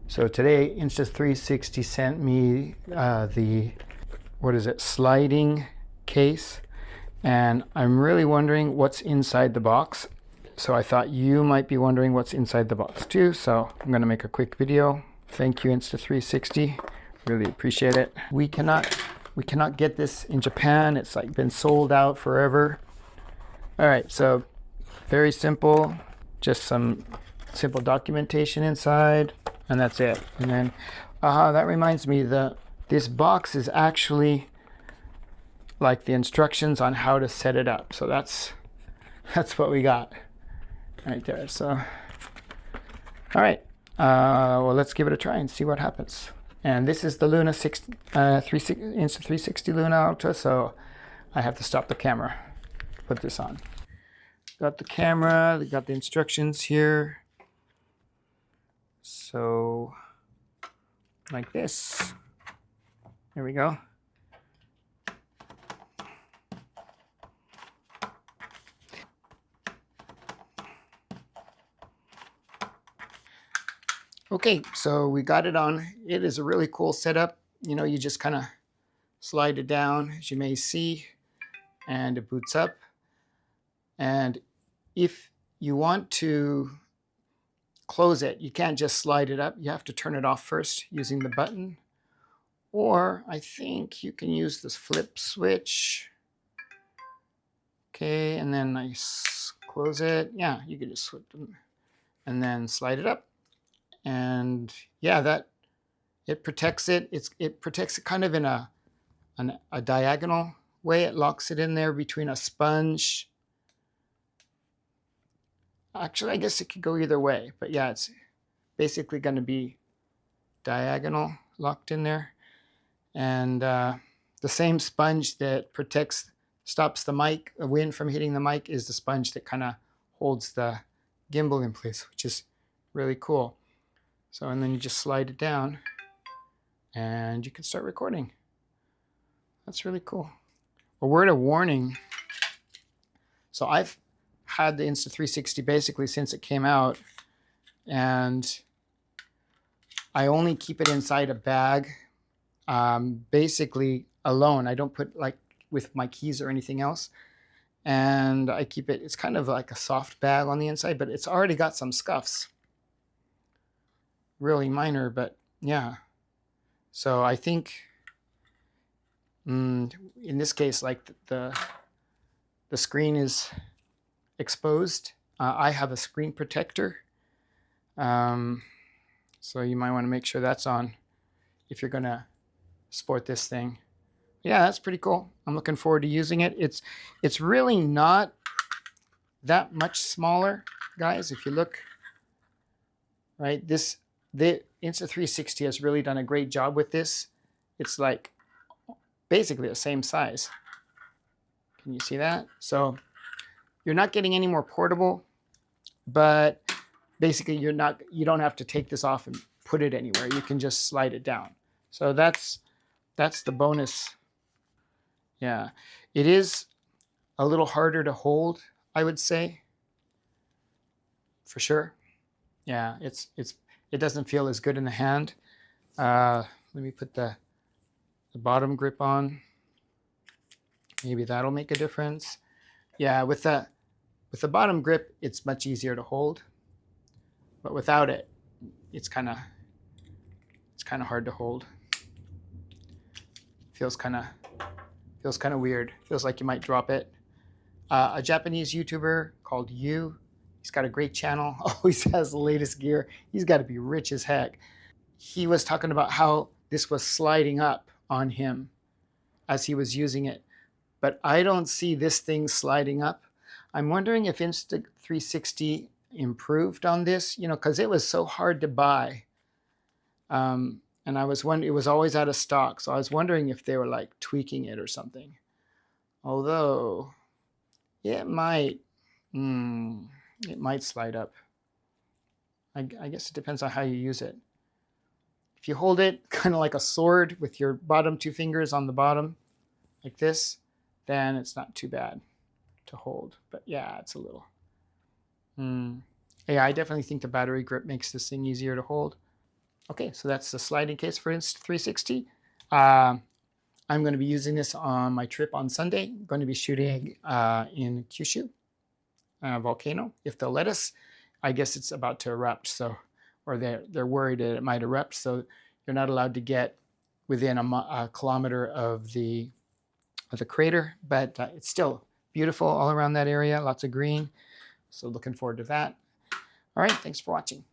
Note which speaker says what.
Speaker 1: So today Insta360 sent me the, what is it, sliding case, and I'm really wondering what's inside the box. So I thought you might be wondering what's inside the box too, so I'm going to make a quick video. Thank you, Insta360. Really appreciate it. We cannot get this in Japan. It's like been sold out forever. All right, so very simple, just some simple documentation inside, and that's it. And then that reminds me, this box is actually like the instructions on how to set it up. So that's what we got right there. So all right, well, let's give it a try and see what happens. And this is the Insta360 Lunaultra, so I have to stop the camera, put this on. Got the camera, got the instructions here. So like this, there we go. Okay, so we got it on. It is a really cool setup. You know, you just kind of slide it down, as you may see, and it boots up. And if you want to close it, you can't just slide it up. You have to turn it off first using the button. Or I think you can use this flip switch. Okay, and then I close it. Yeah, you can just switch them and then slide it up. And yeah, it protects it. It protects it kind of in a diagonal way. It locks it in there between a sponge. Actually, I guess it could go either way, but yeah, it's basically going to be diagonal, locked in there. And the same sponge that stops the wind from hitting the mic, is the sponge that kind of holds the gimbal in place, which is really cool. So, and then you just slide it down and you can start recording. That's really cool. A word of warning. So I've had the Insta360 basically since it came out, and I only keep it inside a bag, basically alone. I don't put like with my keys or anything else. And I keep it, it's kind of like a soft bag on the inside, but it's already got some scuffs. Really minor, but yeah. So I think in this case, like the screen is exposed. I have a screen protector, so you might want to make sure that's on if you're gonna sport this thing. Yeah, that's pretty cool. I'm looking forward to using it. It's really not that much smaller, guys. If you look, right, the Insta360 has really done a great job with this. It's like basically the same size. Can you see that? So you're not getting any more portable, but basically you don't have to take this off and put it anywhere. You can just slide it down. So that's the bonus. Yeah, it is a little harder to hold, I would say, for sure. Yeah, it doesn't feel as good in the hand. Let me put the bottom grip on. Maybe that'll make a difference. Yeah, with the bottom grip, it's much easier to hold, but without it, it's kind of hard to hold. Feels kind of weird. Feels like you might drop it. A Japanese YouTuber called he's got a great channel, always has the latest gear. He's got to be rich as heck. He was talking about how this was sliding up on him as he was using it, but I don't see this thing sliding up. I'm wondering if Insta360 improved on this, you know, because it was so hard to buy. And I was wondering, it was always out of stock. So I was wondering if they were like tweaking it or something. Although it might slide up. I guess it depends on how you use it. If you hold it kind of like a sword with your bottom two fingers on the bottom, like this, then it's not too bad to hold. But yeah, it's a little. Yeah, I definitely think the battery grip makes this thing easier to hold. Okay, so that's the sliding case for Insta360. I'm going to be using this on my trip on Sunday. I'm going to be shooting in Kyushu, volcano, if they'll let us. I guess it's about to erupt, so, or they're worried that it might erupt, so you're not allowed to get within a kilometer of the crater, but it's still beautiful all around that area, lots of green. So looking forward to that. All right, thanks for watching.